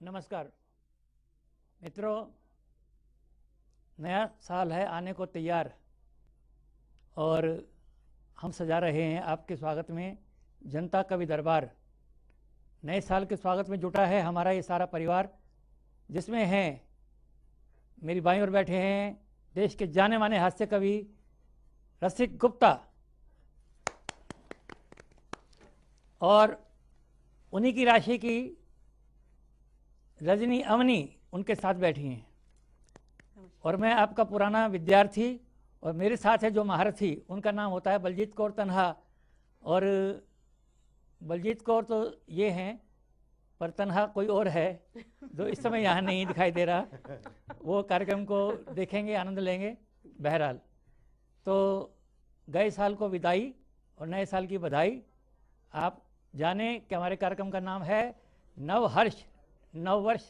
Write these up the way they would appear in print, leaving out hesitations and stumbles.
नमस्कार मित्रों, नया साल है आने को तैयार और हम सजा रहे हैं आपके स्वागत में जनता कवि दरबार। नए साल के स्वागत में जुटा है हमारा ये सारा परिवार, जिसमें हैं मेरी बाईं ओर बैठे हैं देश के जाने माने हास्य कवि रसिक गुप्ता और उन्हीं की राशि की रजनी अवनी उनके साथ बैठी हैं। और मैं आपका पुराना विद्यार्थी और मेरे साथ है जो महारथी, उनका नाम होता है बलजीत कौर तन्हा। और बलजीत कौर तो ये हैं, पर तन्हा कोई और है जो इस समय यहाँ नहीं दिखाई दे रहा। वो कार्यक्रम को देखेंगे, आनंद लेंगे। बहरहाल तो गए साल को विदाई और नए साल की बधाई। आप जाने कि हमारे कार्यक्रम का नाम है नवहर्ष, नववर्ष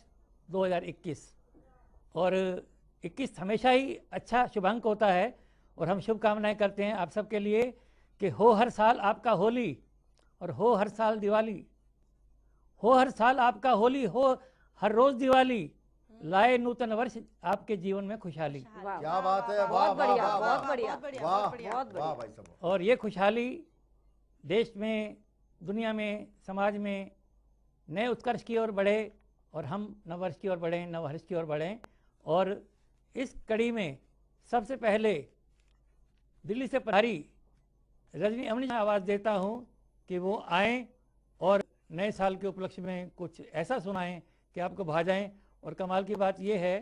2021। और 21 हमेशा ही अच्छा शुभ अंक होता है और हम शुभकामनाएं करते हैं आप सबके लिए कि हो हर साल आपका होली और हो हर साल दिवाली, हो हर साल आपका होली, हो हर रोज दिवाली, लाए नूतन वर्ष आपके जीवन में खुशहाली। क्या बात है, बहुत बढ़िया, बहुत वाह, बढ़िया, वाह, बहुत बढ़िया। वाह भाई साहब। और ये खुशहाली देश में, दुनिया में, समाज में नए उत्कर्ष की ओर बढ़े और हम नववर्ष की ओर बढ़ें, नवहर्ष की ओर बढ़ें। और इस कड़ी में सबसे पहले दिल्ली से पधारी रजनी अवनी आवाज़ देता हूँ कि वो आएँ और नए साल के उपलक्ष्य में कुछ ऐसा सुनाएं कि आपको भा जाएं। और कमाल की बात यह है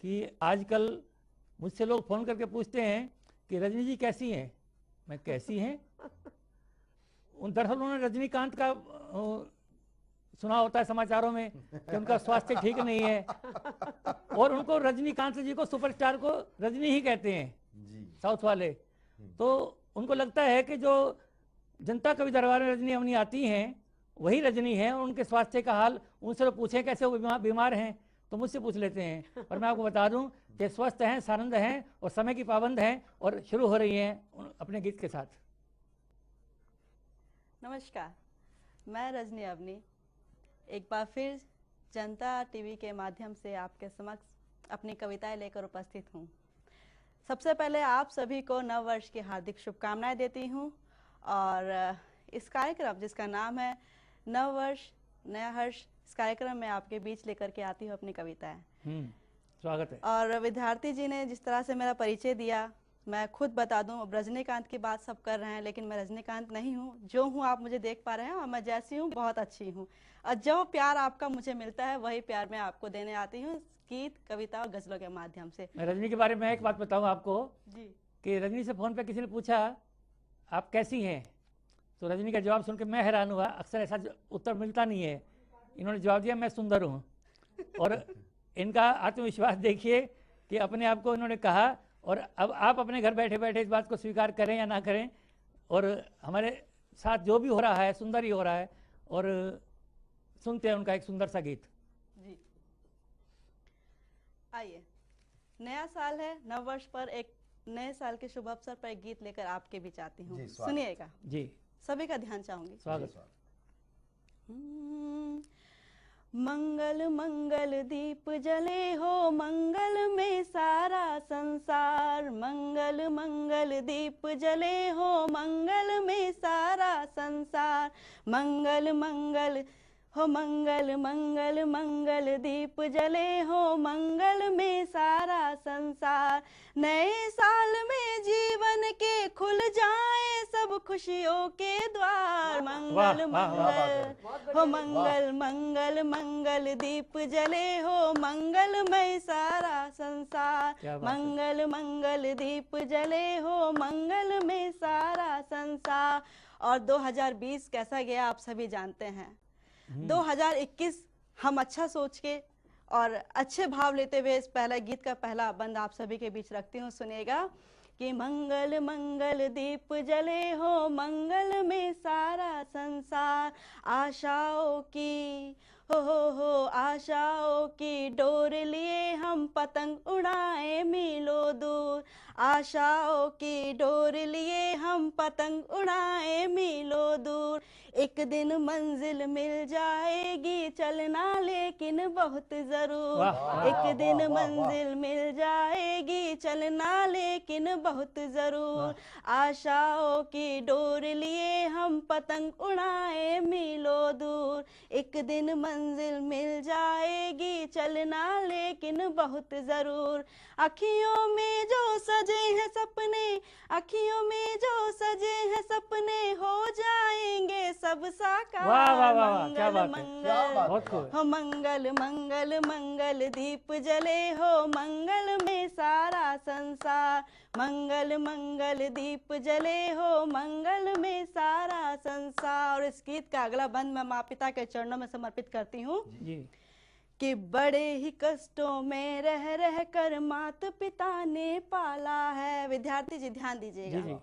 कि आजकल मुझसे लोग फ़ोन करके पूछते हैं कि रजनी जी कैसी हैं। मैं कैसी हैं? दरअसल उन्होंने रजनीकांत का सुना होता है समाचारों में कि उनका स्वास्थ्य ठीक नहीं है और उनको रजनीकांत जी को सुपरस्टार को रजनी ही कहते हैं जी। साउथ वाले। तो उनको लगता है कि जो जनता कवि दरबार में रजनी अवनी आती हैं वही रजनी है। और उनके स्वास्थ्य का हाल उनसे तो पूछें कैसे वो बीमार हैं तो मुझसे पूछ लेते हैं। और मैं आपको बता दूं कि स्वस्थ हैं, सानंद हैं और समय की पाबंद हैं और शुरू हो रही हैं अपने गीत के साथ। नमस्कार, मैं रजनी अवनी एक बार फिर जनता टीवी के माध्यम से आपके समक्ष अपनी कविताएं लेकर उपस्थित हूँ। सबसे पहले आप सभी को नव वर्ष की हार्दिक शुभकामनाएं देती हूँ। और इस कार्यक्रम जिसका नाम है नव वर्ष नया हर्ष, इस कार्यक्रम में आपके बीच लेकर के आती हूँ अपनी कविताएं। स्वागत है। और विद्यार्थी जी ने जिस तरह से मेरा परिचय दिया, मैं खुद बता दूं, अब रजनीकांत की बात सब कर रहे हैं लेकिन मैं रजनीकांत नहीं हूं। जो हूं आप मुझे देख पा रहे हैं और मैं जैसी हूं बहुत अच्छी हूं। और जो प्यार आपका मुझे मिलता है वही प्यार मैं आपको देने आती हूं गीत, कविता और गजलों के माध्यम से। मैं रजनी के बारे में एक बात बताऊं आपको जी कि रजनी से फ़ोन पे किसी ने पूछा आप कैसी हैं, तो रजनी का जवाब सुन के मैं हैरान हुआ। अक्सर ऐसा उत्तर मिलता नहीं है। इन्होंने जवाब दिया मैं सुंदर हूँ। और इनका आत्मविश्वास देखिए कि अपने आप को इन्होंने कहा। और अब आप अपने घर बैठे बैठे इस बात को स्वीकार करें या ना करें, और हमारे साथ जो भी हो रहा है सुंदर ही हो रहा है। और सुनते हैं उनका एक सुंदर सा गीत। जी, आइए, नया साल है, नव वर्ष पर एक नए साल के शुभ अवसर पर एक गीत लेकर आपके बीच आती हूँ। जी, स्वागत। सुनिएगा, जी सभी का ध्यान चाहूंगी। स्वागत। मंगल मंगल दीप जले हो, मंगल में सारा संसार। मंगल मंगल दीप जले हो, मंगल में सारा संसार। मंगल मंगल हो, मंगल मंगल मंगल दीप जले हो, मंगल में सारा संसार। नए साल में जीवन के खुल जाए सब खुशियों के द्वार। मंगल मंगल हो, मंगल मंगल मंगल दीप जले हो, मंगल में सारा संसार। मंगल मंगल दीप जले हो, मंगल में सारा संसार। और 2020 कैसा गया आप सभी जानते हैं। 2021 हम अच्छा सोच के और अच्छे भाव लेते हुए इस पहला गीत का पहला बंद आप सभी के बीच रखती हूँ। सुनिएगा कि मंगल मंगल दीप जले हो, मंगल में सारा संसार। आशाओं की हो आशाओं की डोर लिए हम पतंग उड़ाए मीलों दूर। आशाओं की डोर लिए हम पतंग उड़ाए मीलों दूर। एक दिन मंजिल मिल जाएगी, चलना लेकिन बहुत जरूर। एक दिन मंजिल मिल जाएगी, चलना लेकिन बहुत जरूर। आशाओं की डोर लिए हम पतंग उड़ाए मीलों दूर। एक दिन मंजिल मिल जाएगी, चलना लेकिन बहुत जरूर। अखियों में जो सजे हैं सपने, अखियों में जो सजे हैं सपने, हो जाएंगे सब साकार। वाह वाह वाह वाह, क्या मंगल बात है, मंगल बहुत खूब। हो मंगल मंगल मंगल दीप जले हो, मंगल में सारा संसार। मंगल मंगल दीप जले हो, मंगल में सारा संसार। और इस गीत का अगला बंद मैं माँ पिता के चरणों में समर्पित करती हूँ जी कि बड़े ही कष्टों में रह कर मात पिता ने पाला है। विद्यार्थी जी ध्यान जी दीजिएगा। जी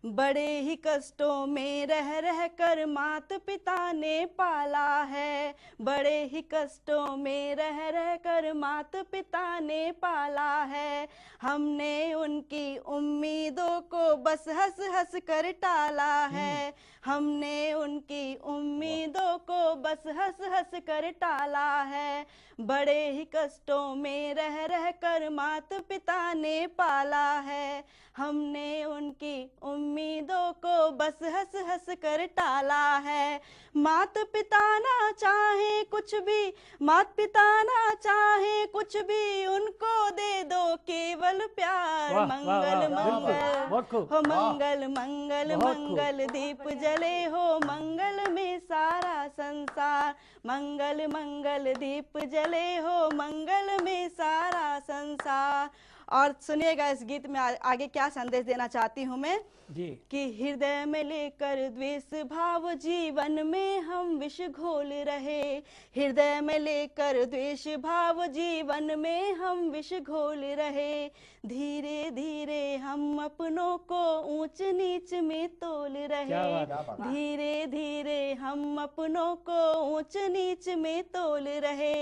बड़े ही कष्टों में रह कर मात पिता ने पाला है। बड़े ही कष्टों में रह कर मात पिता ने पाला है। हमने उनकी उम्मीदों को बस हंस हंस कर टाला है। हमने उनकी उम्मीदों को बस हंस हंस कर टाला है। बड़े ही कष्टों में रह कर मात पिता ने पाला है। हमने उनकी उम्मीदों को बस हंस हंस कर टाला है। मात पिता ना चाहे कुछ भी, मात पिता ना चाहे कुछ भी, उनको दे दो केवल प्यार। वाह, वाह, मंगल वाह, बिल्कुल, मंगल बहुत खूब। हो मंगल मंगल बहुत खूब। मंगल दीप जले हो, मंगल में सारा संसार। मंगल मंगल दीप जले हो, मंगल में सारा संसार। और सुनिएगा इस गीत में आगे क्या संदेश देना चाहती हूँ मैं जी कि हृदय में लेकर द्वेष भाव जीवन में हम विष घोल रहे। हृदय में लेकर द्वेष भाव जीवन में हम विष घोल रहे। धीरे धीरे हम अपनों को ऊंच नीच में तोल क्या रहे। बात है। धीरे धीरे हम अपनों को ऊंच नीच में तोल रहे।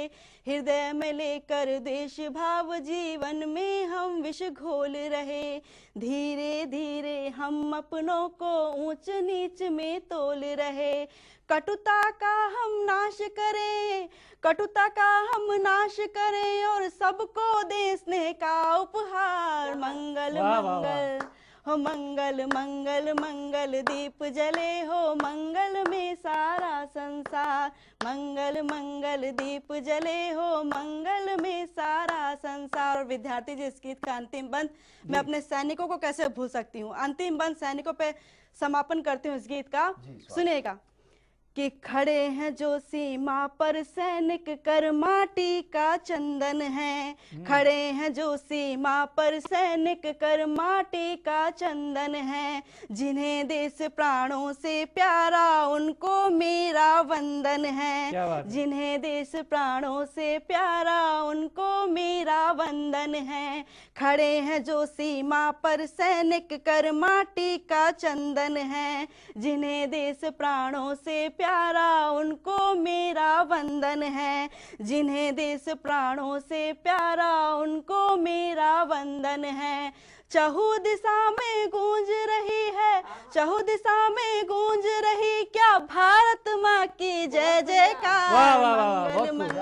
हृदय में लेकर द्वेष भाव जीवन में हम विष घोल रहे। धीरे धीरे हम अपनों को ऊंच नीच में तोल रहे। कटुता का हम नाश करें, कटुता का हम नाश करें, और सबको दे स्नेह का उपहार। मंगल वाह, वाह, वाह। मंगल हो मंगल मंगल मंगल दीप जले हो, मंगल में सारा संसार। मंगल मंगल दीप जले हो, मंगल में सारा संसार। और विद्यार्थी जी इस गीत का अंतिम बंद मैं अपने सैनिकों को कैसे भूल सकती हूँ। अंतिम बंद सैनिकों पे समापन करती हूँ इस गीत का। सुनिएगा कि खड़े हैं जो सीमा पर सैनिक, कर माटी का चंदन है। खड़े हैं जो सीमा पर सैनिक, कर माटी का चंदन है। जिन्हें देश प्राणों से प्यारा, उनको मेरा वंदन क्या बात है। है। जिन्हें देश प्राणों से प्यारा, उनको मेरा वंदन है। खड़े हैं जो सीमा पर सैनिक, कर माटी का चंदन है। जिन्हें देश प्राणों से प्यारा, उनको मेरा वंदन है। जिन्हें देश प्राणों से प्यारा, उनको मेरा वंदन है। चहु दिशा में गूंज रही है, चहु दिशा में गूंज रही, क्या भारत माँ की जय जयकार। वाह, वाह, वाह, बहुत मंगल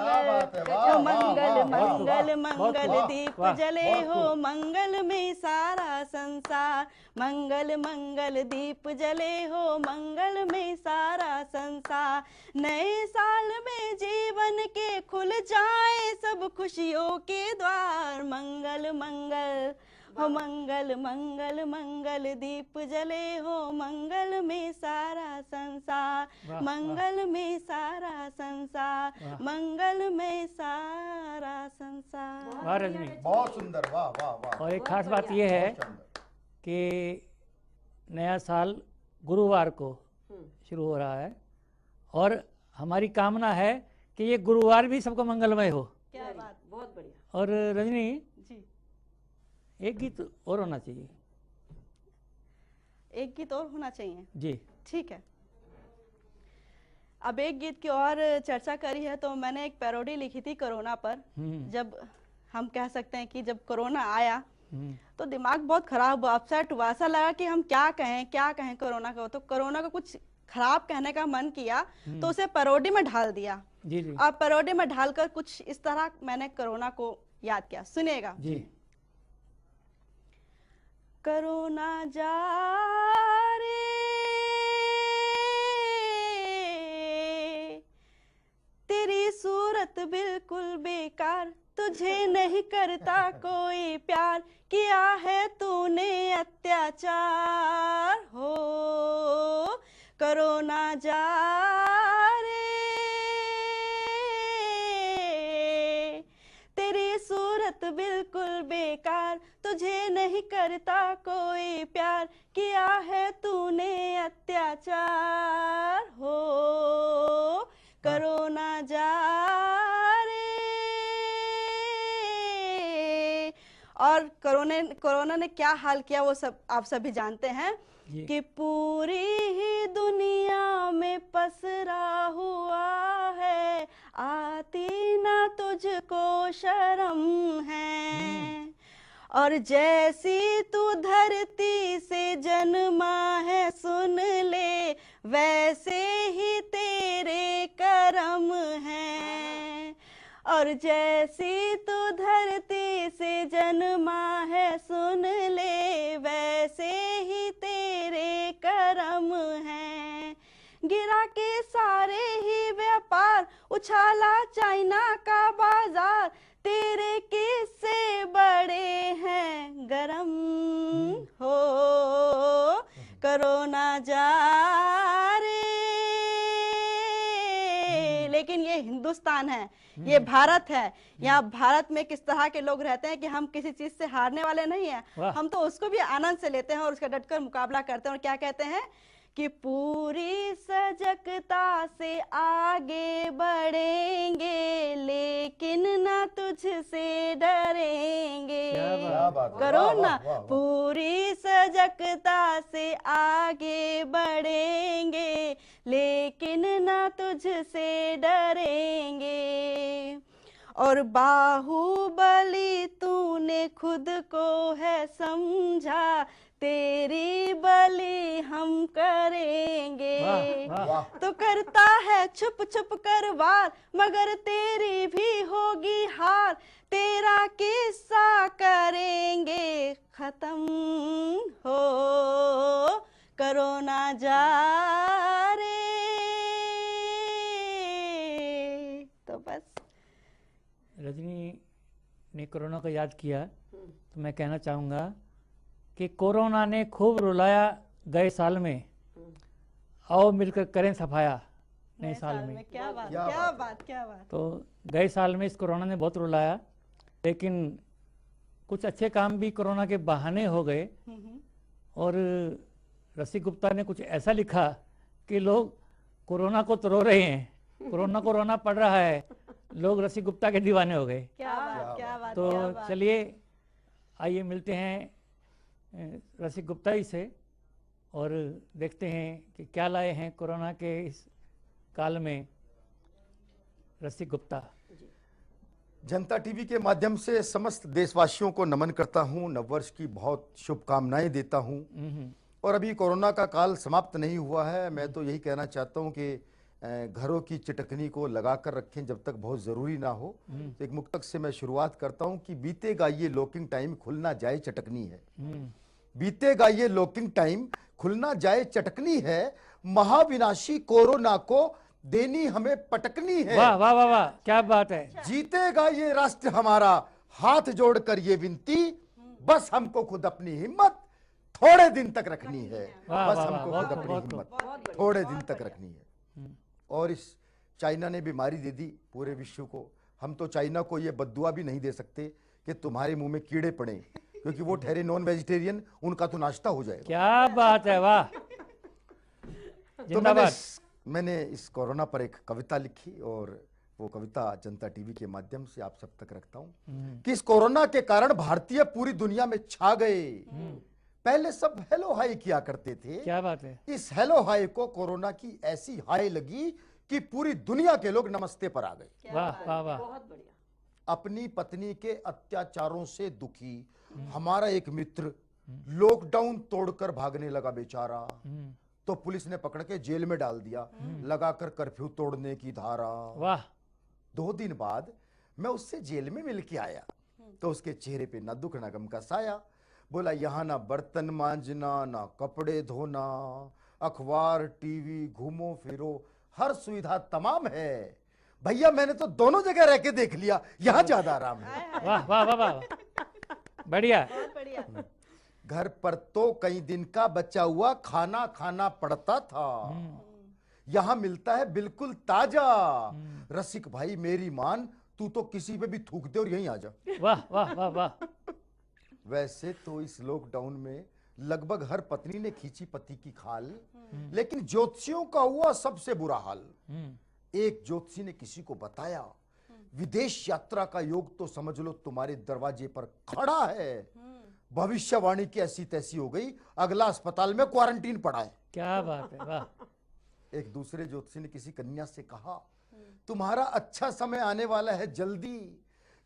खूब। मंगल मंगल मंगल बहुत मंगल खूब। दीप वाह, जले बहुत हो, खूब। मंगल में सारा संसार। मंगल मंगल दीप जले हो, मंगल में सारा संसार। नए साल में जीवन के खुल जाए सब खुशियों के द्वार। मंगल मंगल हो मंगल मंगल मंगल दीप जले हो, मंगल में सारा संसार। वाह, मंगल में सारा संसार। वाह। मंगल में सारा संसार। वाह रजनी। बहुत सुंदर, वाह वाह वाह। और एक खास बात यह है बहुत सुंदर। कि नया साल गुरुवार को शुरू हो रहा है, और हमारी कामना है कि ये गुरुवार भी सबको मंगलमय हो। क्या बात, बहुत बढ़िया। और रजनी जी एक गीत और होना चाहिए। एक गीत और होना चाहिए, जी ठीक है। अब एक गीत की और चर्चा करी है तो मैंने एक पैरोडी लिखी थी कोरोना पर। जब हम कह सकते हैं कि जब कोरोना आया तो दिमाग बहुत खराब हुआ, अपसेट हुआ, ऐसा लगा कि हम क्या कहें कोरोना का। तो कोरोना का कुछ खराब कहने का मन किया तो उसे पैरोडी में ढाल दिया। जी जी और पैरोडी में ढालकर कुछ इस तरह मैंने कोरोना को याद किया, सुनिएगा। जी। कोरोना जा रे, तेरी सूरत बिल्कुल बेकार, तुझे नहीं करता कोई प्यार, किया है तूने अत्याचार हो। कोरोना जा रे, तेरी सूरत बिल्कुल बेकार, तुझे नहीं करता कोई प्यार, किया है तूने अत्याचार हो। कोरोना जा रे। और कोरोना ने क्या हाल किया वो सब आप सभी जानते हैं जी। कि पूरी ही दुनिया में पसरा हुआ है, आती ना तुझको शर्म है। और जैसी तू धरती से जन्मा है, सुन ले वैसे ही तेरे कर्म हैं। और जैसी तू धरती से जन्मा है, सुन ले वैसे ही तेरे कर्म हैं। गिरा के सारे ही व्यापार, उछाला चाइना का बाजार, तेरे किस्से बड़े हैं गरम हो। कोरोना जा रे। लेकिन ये हिंदुस्तान है, ये भारत है। यहाँ भारत में किस तरह के लोग रहते हैं कि हम किसी चीज से हारने वाले नहीं हैं, हम तो उसको भी आनंद से लेते हैं और उसका डटकर मुकाबला करते हैं। और क्या कहते हैं कि पूरी सजगता से आगे बढ़ेंगे, लेकिन ना तुझसे डरेंगे। क्या बात है, करो वाह, ना, वाह, वाह, वाह। पूरी सजगता से आगे बढ़ेंगे, लेकिन ना तुझसे डरेंगे। और बाहुबली तूने खुद को है समझा, तेरी बलि हम करेंगे। वाह वाह। तो करता है छुप छुप कर वार, मगर तेरी भी होगी हार, तेरा किस्सा करेंगे खत्म हो। कोरोना जा रे। तो बस रजनी ने कोरोना को याद किया तो मैं कहना चाहूँगा कि कोरोना ने खूब रुलाया गए साल में, आओ मिलकर करें सफाया नए साल में। क्या बात, क्या क्या बात बात, क्या बात। तो गए साल में इस कोरोना ने बहुत रुलाया, लेकिन कुछ अच्छे काम भी कोरोना के बहाने हो गए। और रसिक गुप्ता ने कुछ ऐसा लिखा कि लोग कोरोना को तो रो रहे हैं, कोरोना को रोना पड़ रहा है, लोग रसिक गुप्ता के दीवाने हो गए। क्या बात, क्या बात, तो क्या बात। चलिए आइए मिलते हैं रसिक गुप्ता जी से और देखते हैं कि क्या लाए हैं कोरोना के इस काल में रसिक गुप्ता। जनता टीवी के माध्यम से समस्त देशवासियों को नमन करता हूं, नववर्ष की बहुत शुभकामनाएं देता हूं। और अभी कोरोना का काल समाप्त नहीं हुआ है। मैं तो यही कहना चाहता हूं कि घरों की चटकनी को लगा कर रखें जब तक बहुत ज़रूरी ना हो। तो एक मुक्तक से मैं शुरुआत करता हूं कि बीतेगा ये लॉकिंग टाइम, खुलना जाए चटकनी है। बीतेगा ये लॉकिंग टाइम, खुलना जाए चटकनी है, महाविनाशी कोरोना को देनी हमें पटकनी है। वाह वाह वाह वाह, क्या बात है। जीतेगा ये राष्ट्र हमारा, हाथ जोड़कर ये विनती, बस हमको खुद अपनी हिम्मत थोड़े दिन तक रखनी है। वाह, बस वाह, हमको वाह, खुद बहुत अपनी खूब, हिम्मत थोड़े दिन तक रखनी है। और इस चाइना ने बीमारी दे दी पूरे विश्व को। हम तो चाइना को ये बद्दुआ भी नहीं दे सकते कि तुम्हारे मुंह में कीड़े पड़े, क्योंकि वो ठहरे नॉन वेजिटेरियन, उनका तो नाश्ता हो जाएगा। क्या बात है, वाह। तो जिंदाबाद। मैंने इस कोरोना पर एक कविता लिखी और वो कविता जनता टीवी के माध्यम से आप सब तक रखता हूं कि इस कोरोना के कारण भारतीय पूरी दुनिया में छा गए। पहले सब हेलो हाय किया करते थे, क्या बात है। इस हेलो हाय को कोरोना की ऐसी हाय लगी कि पूरी दुनिया के लोग नमस्ते पर आ गए। वाह वाह वाह। अपनी पत्नी के अत्याचारों से दुखी हमारा एक मित्र लॉकडाउन तोड़कर भागने लगा बेचारा। तो पुलिस ने पकड़ के जेल में डाल दिया, लगाकर कर्फ्यू तोड़ने की धारा। वाह 2 दिन बाद मैं उससे जेल में मिल के आया, तो उसके चेहरे पे ना दुख ना गम का साया। बोला यहाँ ना बर्तन मांजना, ना कपड़े धोना, अखबार टीवी घूमो फिरो हर सुविधा तमाम है। भैया मैंने तो दोनों जगह रह के देख लिया, यहाँ ज्यादा आराम है। वाह वाह वाह वाह, बढ़िया। बहुत बढ़िया। घर पर तो कई दिन का बचा हुआ खाना खाना पड़ता था, यहाँ मिलता है बिल्कुल ताजा। रसिक भाई मेरी मान, तू तो किसी पे भी थूक दे और यहीं आ जा। वाह वाह वाह वाह। वैसे तो इस लॉकडाउन में लगभग हर पत्नी ने खींची पति की खाल, लेकिन ज्योतिषियों का हुआ सबसे बुरा हाल। एक ज्योतिषी ने किसी को बताया, विदेश यात्रा का योग तो समझ लो तुम्हारे दरवाजे पर खड़ा है। भविष्यवाणी की ऐसी तैसी हो गई, अगला अस्पताल में क्वारंटीन पड़ा है। क्या बात है, वाह। एक दूसरे ज्योतिषी ने किसी कन्या से कहा, तुम्हारा अच्छा समय आने वाला है जल्दी,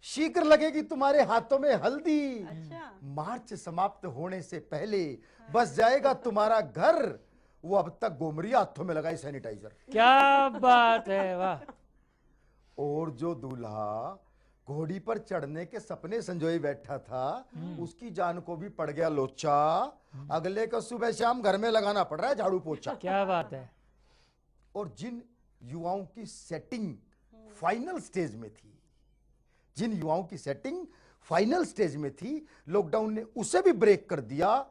शीघ्र लगेगी तुम्हारे हाथों में हल्दी। अच्छा। मार्च समाप्त होने से पहले बस जाएगा तुम्हारा घर। वो अब तक गोमरी हाथों में लगाई सैनिटाइजर। क्या बात है, वाह। और जो दूल्हा घोड़ी पर चढ़ने के सपने संजोए बैठा था, उसकी जान को भी पड़ गया लोचा। अगले को सुबह शाम घर में लगाना पड़ रहा है झाड़ू पोछा। क्या बात है। और जिन युवाओं की सेटिंग फाइनल स्टेज में थी, जिन युवाओं की सेटिंग फाइनल स्टेज में थी, लॉकडाउन ने उसे भी ब्रेक कर दिया।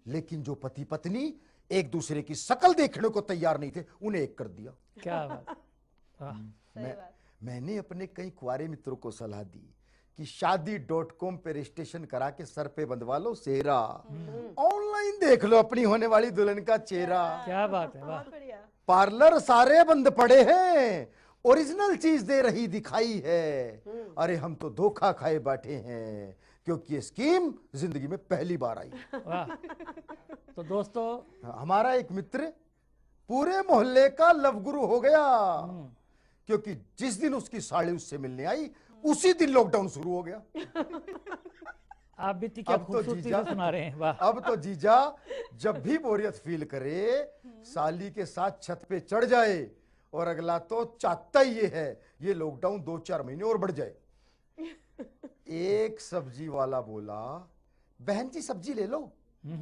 लेकिन जो पति पत्नी एक दूसरे की शक्ल देखने को तैयार नहीं थे, उन्हें एक कर दिया। क्या बात, वाह। मैंने अपने कई कुंवारे मित्रों को सलाह दी कि शादी.com पे रजिस्ट्रेशन करा के सर पे बंधवा लो सेहरा, ऑनलाइन देख लो अपनी होने वाली दुल्हन का चेहरा। क्या बात है, वाह। बहुत बढ़िया। पार्लर सारे बंद पड़े हैं, ओरिजिनल चीज दे रही दिखाई है। अरे हम तो धोखा खाए बैठे हैं, क्योंकि ये स्कीम जिंदगी में पहली बार आई। वाह। तो दोस्तों, हमारा एक मित्र पूरे मोहल्ले का लवगुरु हो गया, क्योंकि जिस दिन उसकी साड़ी उससे मिलने आई, उसी दिन लॉकडाउन शुरू हो गया। आप भी क्या अब तो खूबसूरती जीजा से सुना रहे हैं, वाह। अब तो जीजा जब भी बोरियत फील करे, साली के साथ छत पे चढ़ जाए, और अगला तो चाहता ही ये है ये लॉकडाउन 2-4 महीने और बढ़ जाए। एक सब्जी वाला बोला, बहन जी सब्जी ले लो।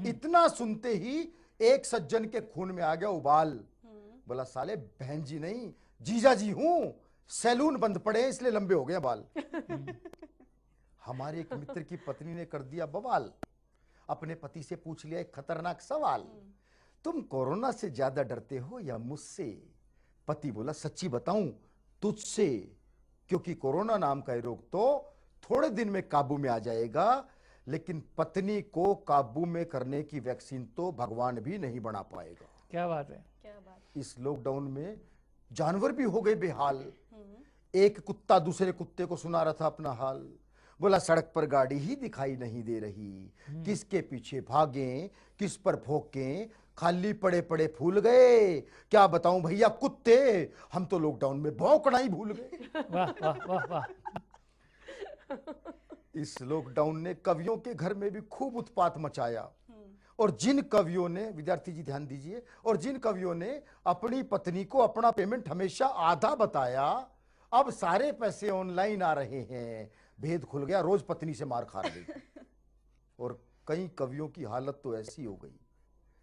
इतना सुनते ही एक सज्जन के खून में आ गया उबाल। बोला साले बहन जी नहीं जीजा जी हूं, सैलून बंद पड़े इसलिए लंबे हो गए बाल। हमारे एक मित्र की पत्नी ने कर दिया बवाल, अपने पति से पूछ लिया एक खतरनाक सवाल, तुम कोरोना से ज्यादा डरते हो या मुझसे? पति बोला सच्ची बताऊं तुझसे, क्योंकि कोरोना नाम का रोग तो थोड़े दिन में काबू में आ जाएगा, लेकिन पत्नी को काबू में करने की वैक्सीन तो भगवान भी नहीं बना पाएगा। क्या बात है। क्या बात। इस लॉकडाउन में जानवर भी हो गए बेहाल। एक कुत्ता दूसरे कुत्ते को सुना रहा था अपना हाल। बोला सड़क पर गाड़ी ही दिखाई नहीं दे रही, किसके पीछे भागें, किस पर भौंकें, खाली पड़े पड़े फूल गए। क्या बताऊं भैया कुत्ते, हम तो लॉकडाउन में भौंकना ही भूल गए। वाह वाह वाह वाह। इस लॉकडाउन ने कवियों के घर में भी खूब उत्पात मचाया, और जिन कवियों ने, विद्यार्थी जी ध्यान दीजिए, और जिन कवियों ने अपनी पत्नी को अपना पेमेंट हमेशा आधा बताया, अब सारे पैसे ऑनलाइन आ रहे हैं। भेद खुल गया, रोज पत्नी से मार खा रही। और कई कवियों की हालत तो ऐसी हो गई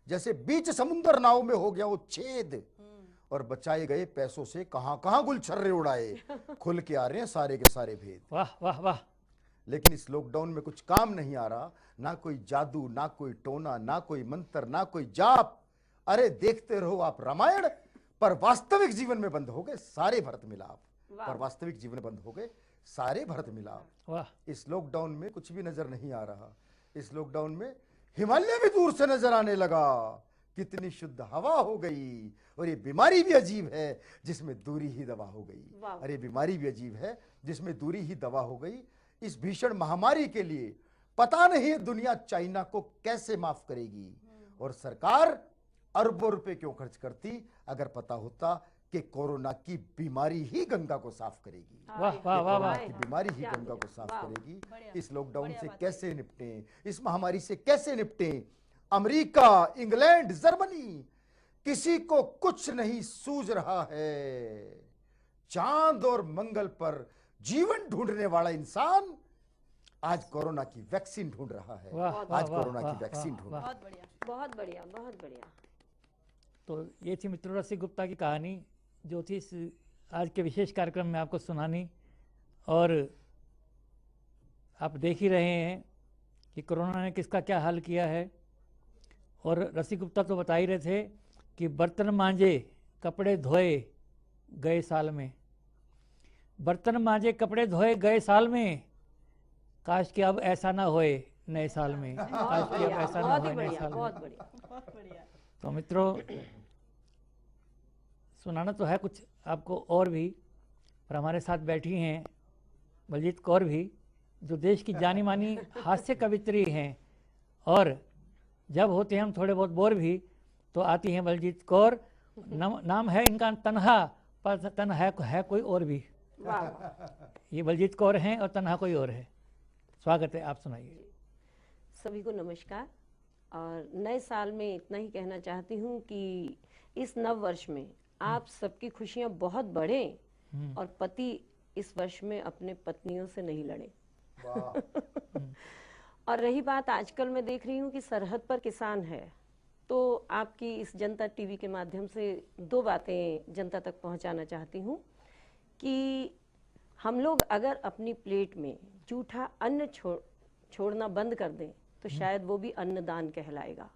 जैसे बीच समुद्र नाव में हो गया वो छेद, और बचाए गए पैसों से कहां कहां गुलछर्रे उड़ाए, खुल के आ रहे हैं सारे के सारे भेद। वाह वाह वाह। लेकिन इस लॉकडाउन में कुछ काम नहीं आ रहा, ना कोई जादू, ना कोई टोना, ना कोई मंत्र, ना कोई जाप। अरे देखते रहो आप रामायण, पर वास्तविक जीवन में बंद हो गए सारे भरत मिलाप। पर वास्तविक जीवन बंद हो गए सारे भरत मिलाप। वाह। इस लॉकडाउन में कुछ भी नजर नहीं आ रहा। इस लॉकडाउन में हिमालय भी दूर से नजर आने लगा। कितनी शुद्ध हवा हो गई, और ये बीमारी भी अजीब है जिसमें दूरी ही दवा हो गई। अरे बीमारी भी अजीब है जिसमें दूरी ही दवा हो गई। इस भीषण महामारी के लिए पता नहीं दुनिया चाइना को कैसे माफ करेगी, और सरकार अरबों रुपए क्यों खर्च करती अगर पता होता कि कोरोना की बीमारी ही गंगा को साफ करेगी। वाह वाह वाह वाह। की बीमारी ही गंगा को साफ करेगी। इस लॉकडाउन से कैसे निपटें, इस महामारी से कैसे निपटें? अमेरिका, इंग्लैंड, जर्मनी किसी को कुछ नहीं सूझ रहा है। चांद और मंगल पर जीवन ढूंढने वाला इंसान आज कोरोना की वैक्सीन ढूंढ रहा है। वाह, वाह, आज वाह, कोरोना वाह, की वैक्सीन वाह, ढूंढ वाह। बहुत बढ़िया। बहुत बढ़िया, बहुत बढ़िया। तो ये थी मित्रों रसिक गुप्ता की कहानी, जो थी आज के विशेष कार्यक्रम में आपको सुनानी। और आप देख ही रहे हैं कि कोरोना ने किसका क्या हाल किया है। और रसिक गुप्ता तो बता ही रहे थे कि बर्तन मांजे कपड़े धोए गए साल में, बर्तन मांजे कपड़े धोए गए साल में, काश कि अब ऐसा ना होए नए साल में, काश कि अब ऐसा ना बहुत ही होए नए बढ़िया, साल में। बहुत बढ़िया। बहुत बढ़िया। तो मित्रों, सुनाना तो है कुछ आपको और भी, पर हमारे साथ बैठी हैं बलजीत कौर भी, जो देश की जानी मानी हास्य कवित्री हैं। और जब होते हैं हम थोड़े बहुत बोर भी, तो आती हैं बलजीत कौर। नाम है इनका तन्हा, पर तन है कोई और भी। वाह वाह। ये बलजीत कौर हैं और तन्हा कोई और है। स्वागत है, आप सुनाइए। सभी को नमस्कार। और नए साल में इतना ही कहना चाहती हूँ कि इस नव वर्ष में आप सबकी खुशियाँ बहुत बढ़ें और पति इस वर्ष में अपने पत्नियों से नहीं लड़े। और रही बात, आजकल मैं देख रही हूँ कि सरहद पर किसान है, तो आपकी इस जनता टीवी के माध्यम से दो बातें जनता तक पहुँचाना चाहती हूँ कि हम लोग अगर अपनी प्लेट में जूठा अन्न छोड़ना बंद कर दें तो शायद वो भी अन्नदान कहलाएगा।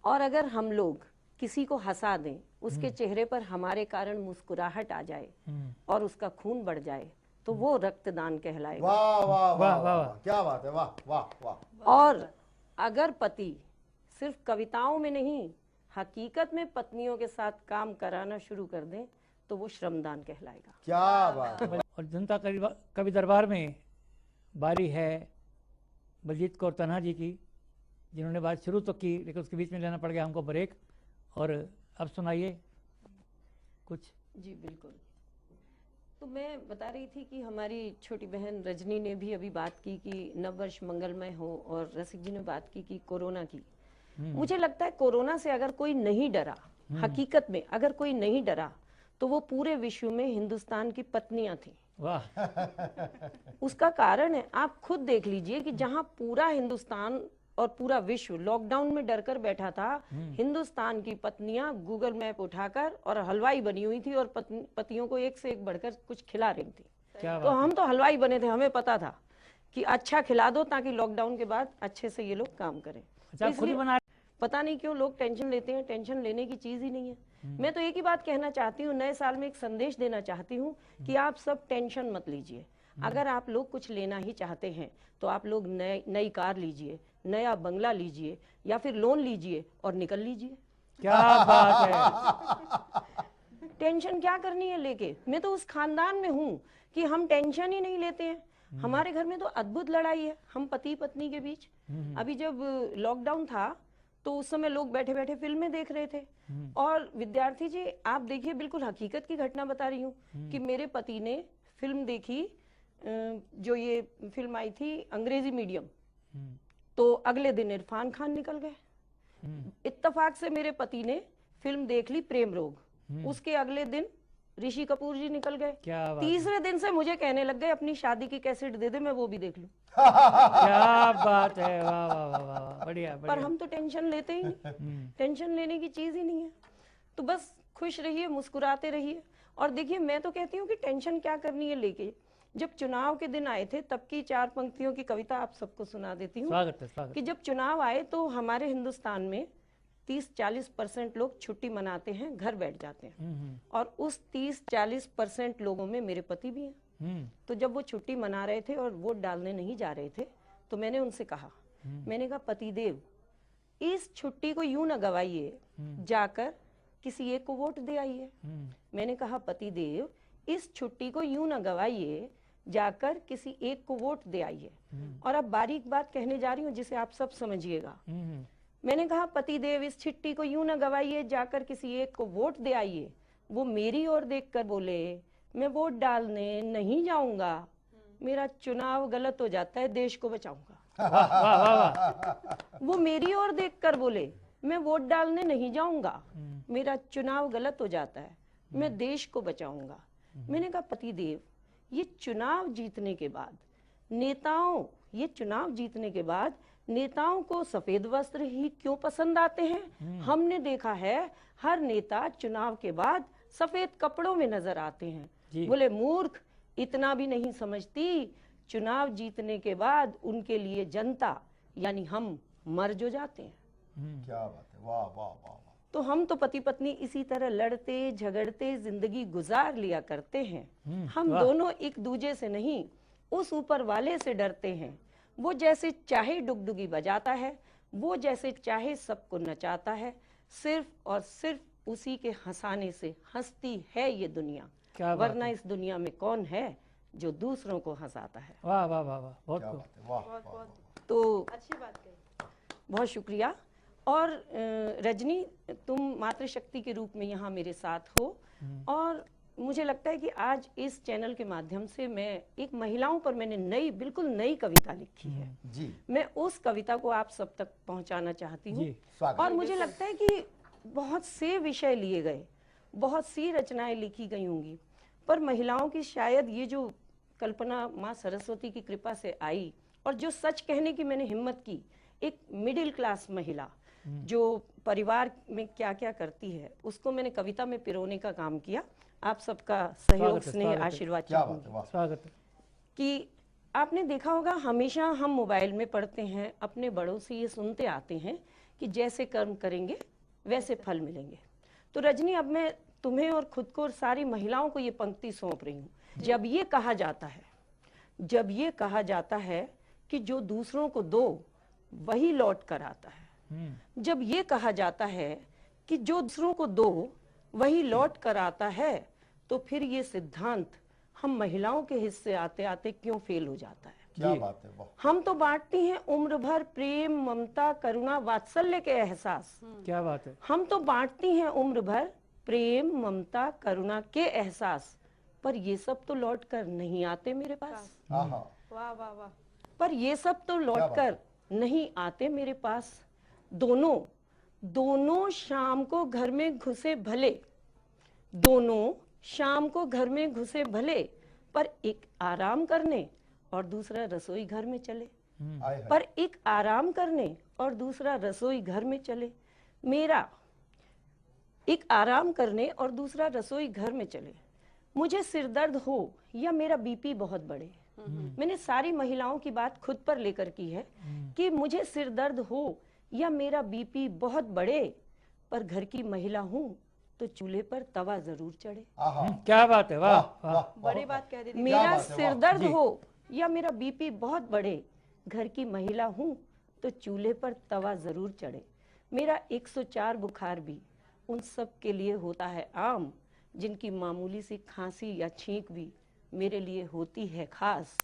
और अगर हम लोग किसी को हंसा दें, उसके चेहरे पर हमारे कारण मुस्कुराहट आ जाए और उसका खून बढ़ जाए, तो वो रक्तदान कहलाएगा। वाह वाह वाह वाह, वाह। वाह, क्या बात है, वाह वाह वाह। और अगर पति सिर्फ कविताओं में नहीं, हकीकत में पत्नियों के साथ काम कराना शुरू कर दें, तो वो श्रमदान कहलाएगा। क्या बात है। और जनता कवि दरबार में बारी है बलजीत कौर तन्हा जी की, जिन्होंने बात शुरू तो की, लेकिन उसके बीच में लेना पड़ गया हमको ब्रेक। और अब सुनाइए कुछ। जी बिल्कुल। तो मैं बता रही थी कि हमारी छोटी बहन रजनी ने भी अभी बात की कि नववर्ष मंगलमय हो, और रसिक जी ने बात की कि कोरोना की। मुझे लगता है कोरोना से अगर कोई नहीं डरा, हकीकत में अगर कोई नहीं डरा, तो वो पूरे विश्व में हिंदुस्तान की पत्नियां थी। वाह। उसका कारण है, आप खुद देख लीजिए कि जहां पूरा हिंदुस्तान और पूरा विश्व लॉकडाउन में डरकर बैठा था, हिंदुस्तान की पत्नियां गूगल मैप उठाकर और हलवाई बनी हुई थी और पतियों को एक से एक बढ़कर कुछ खिला रही थी। क्या तो बात। हम तो हलवाई बने थे, हमें पता था कि अच्छा खिला दो ताकि लॉकडाउन के बाद अच्छे से ये लोग काम करें। अच्छा, आप खुद ही बना। पता नहीं क्यों लोग टेंशन लेते हैं, टेंशन लेने की चीज ही नहीं है। मैं तो एक ही बात कहना चाहती हूँ, नए साल में एक संदेश देना चाहती हूँ कि आप सब टेंशन मत लीजिए। अगर आप लोग कुछ लेना ही चाहते हैं तो आप लोग नई कार लीजिए, नया बंगला लीजिए, या फिर लोन लीजिए और निकल लीजिए। क्या बात है। टेंशन क्या करनी है लेके। मैं तो उस खानदान में हूँ कि हम टेंशन ही नहीं लेते हैं। हमारे घर में तो अद्भुत लड़ाई है हम पति पत्नी के बीच। अभी जब लॉकडाउन था तो उस समय लोग बैठे बैठे फिल्में देख रहे थे। और विद्यार्थी जी, आप देखिए, बिल्कुल हकीकत की घटना बता रही हूँ कि मेरे पति ने फिल्म देखी, जो ये फिल्म आई थी अंग्रेजी मीडियम, तो अगले दिन इरफान खान निकल गए। इत्तेफाक से मेरे पति ने फिल्म देख ली प्रेम रोग, उसके अगले दिन ऋषि कपूर जी निकल गए। क्या बात। तीसरे दिन से मुझे कहने लग गए अपनी शादी की कैसेट दे दे, मैं वो भी देख लूं। क्या बात है। वाह वाह वाह वाह वाह, बढ़िया पर बढ़िया। हम तो टेंशन लेते ही नहीं, टेंशन लेने की चीज ही नहीं है। तो बस खुश रहिए, मुस्कुराते रहिए। और देखिए, मैं तो कहती हूँ कि टेंशन क्या करनी है लेके। जब चुनाव के दिन आए थे तब की 4 पंक्तियों की कविता आप सबको सुना देती हूँ स्वागत है, स्वागत। कि जब चुनाव आए तो हमारे हिंदुस्तान में 30-40% लोग छुट्टी मनाते हैं, घर बैठ जाते हैं। और उस 30-40% लोगों में मेरे पति भी हैं। तो जब वो छुट्टी मना रहे थे और वोट डालने नहीं जा रहे थे, तो मैंने उनसे कहा, मैंने कहा पतिदेव, इस छुट्टी को यूं न गवाइए, जाकर किसी एक को वोट दे आइए। मैंने कहा पतिदेव, इस छुट्टी को यूं न गवाइए, जाकर किसी एक को वोट दे आइए। और अब बारीक बात कहने जा रही हूँ जिसे आप सब समझिएगा। मैंने कहा पतिदेव, इस छुट्टी को यूं न गवाइए, जाकर किसी एक को वोट दे आइए। वो मेरी ओर देखकर बोले, मैं वोट डालने नहीं जाऊंगा, मेरा चुनाव गलत हो जाता है, देश को बचाऊंगा। वाह वाह वाह। वो मेरी ओर देखकर बोले, मैं वोट डालने नहीं जाऊंगा, मेरा चुनाव गलत हो जाता है, मैं देश को बचाऊंगा। मैंने कहा पतिदेव, ये चुनाव जीतने के बाद नेताओं को सफेद वस्त्र ही क्यों पसंद आते हैं? हमने देखा है हर नेता चुनाव के बाद सफेद कपड़ों में नजर आते हैं। बोले मूर्ख, इतना भी नहीं समझती, चुनाव जीतने के बाद उनके लिए जनता यानी हम मर्ज हो जाते हैं। क्या बात है, वाह वाह वाह वाह। तो हम तो पति पत्नी इसी तरह लड़ते झगड़ते जिंदगी गुजार लिया करते हैं। हम दोनों एक दूजे से नहीं, उस ऊपर वाले से डरते हैं। वो जैसे चाहे डुगडुगी बजाता है, वो जैसे चाहे सबको नचाता है, सिर्फ और सिर्फ उसी के हंसाने से हंसती है ये दुनिया। वरना इस दुनिया में कौन है जो दूसरों को हंसाता है? वाह वाह वाह वाह, बहुत क्या खूब। बात है, वाह वाह वाह। तो अच्छी बात कही। बहुत शुक्रिया। और रजनी, तुम मातृशक्ति के रूप में यहाँ मेरे साथ हो, और मुझे लगता है कि आज इस चैनल के माध्यम से मैं एक महिलाओं पर मैंने बिल्कुल नई कविता लिखी है जी, मैं उस कविता को आप सब तक पहुंचाना चाहती हूँ। स्वागत। और मुझे लगता है कि बहुत से विषय लिए गए, बहुत सी रचनाएं लिखी गई होंगी, पर महिलाओं की शायद ये जो कल्पना माँ सरस्वती की कृपा से आई, और जो सच कहने की मैंने हिम्मत की, एक मिडिल क्लास महिला जो परिवार में क्या क्या करती है, उसको मैंने कविता में पिरोने का काम किया। आप सबका सहयोग, स्नेह, आशीर्वाद क्या बात है, चाहूंगी। वाह। स्वागत है। कि आपने देखा होगा हमेशा हम मोबाइल में पढ़ते हैं, अपने बड़ों से ये सुनते आते हैं कि जैसे कर्म करेंगे वैसे फल मिलेंगे। तो रजनी, अब मैं तुम्हें और खुद को और सारी महिलाओं को ये पंक्ति सौंप रही हूँ। जब ये कहा जाता है कि जो दूसरों को दो वही लौट कर आता है, जब ये कहा जाता है कि जो दूसरों को दो वही लौट कर आता है, तो फिर ये सिद्धांत हम महिलाओं के हिस्से आते आते क्यों फेल हो जाता है? क्या बात है, वाह। हम तो बांटती हैं उम्र भर प्रेम, ममता, करुणा, वात्सल्य के एहसास। क्या बात है। हम तो बांटती हैं उम्र भर प्रेम, ममता, करुणा के एहसास, पर ये सब तो लौट कर नहीं आते मेरे पास। आहा, वाह वाह वाह। पर ये सब तो लौट कर नहीं आते मेरे पास। दोनों शाम को घर में घुसे भले, दोनों शाम को घर में घुसे भले, पर एक आराम करने और दूसरा रसोई घर में चले। आए हाय। पर एक आराम करने और दूसरा रसोई घर में चले। मेरा एक आराम करने और दूसरा रसोई घर में चले। मुझे सिरदर्द हो या मेरा बीपी बहुत बढ़े। मैंने सारी महिलाओं की बात खुद पर लेकर की है कि मुझे सिरदर्द हो या मेरा बीपी बहुत बढ़े, पर घर की महिला हूं तो चूल्हे पर तवा जरूर चढ़े। आहा, क्या बात है, वाह वाह, वाह। वाह। बड़ी बात कह दी थी। मेरा बात है, वाह। सिरदर्द जी। हो या मेरा बीपी बहुत बढ़े, घर की महिला हूं तो चूल्हे पर तवा जरूर चढ़े। मेरा 104 बुखार भी उन सब के लिए होता है आम, जिनकी मामूली सी खांसी या छींक भी मेरे लिए होती है खास,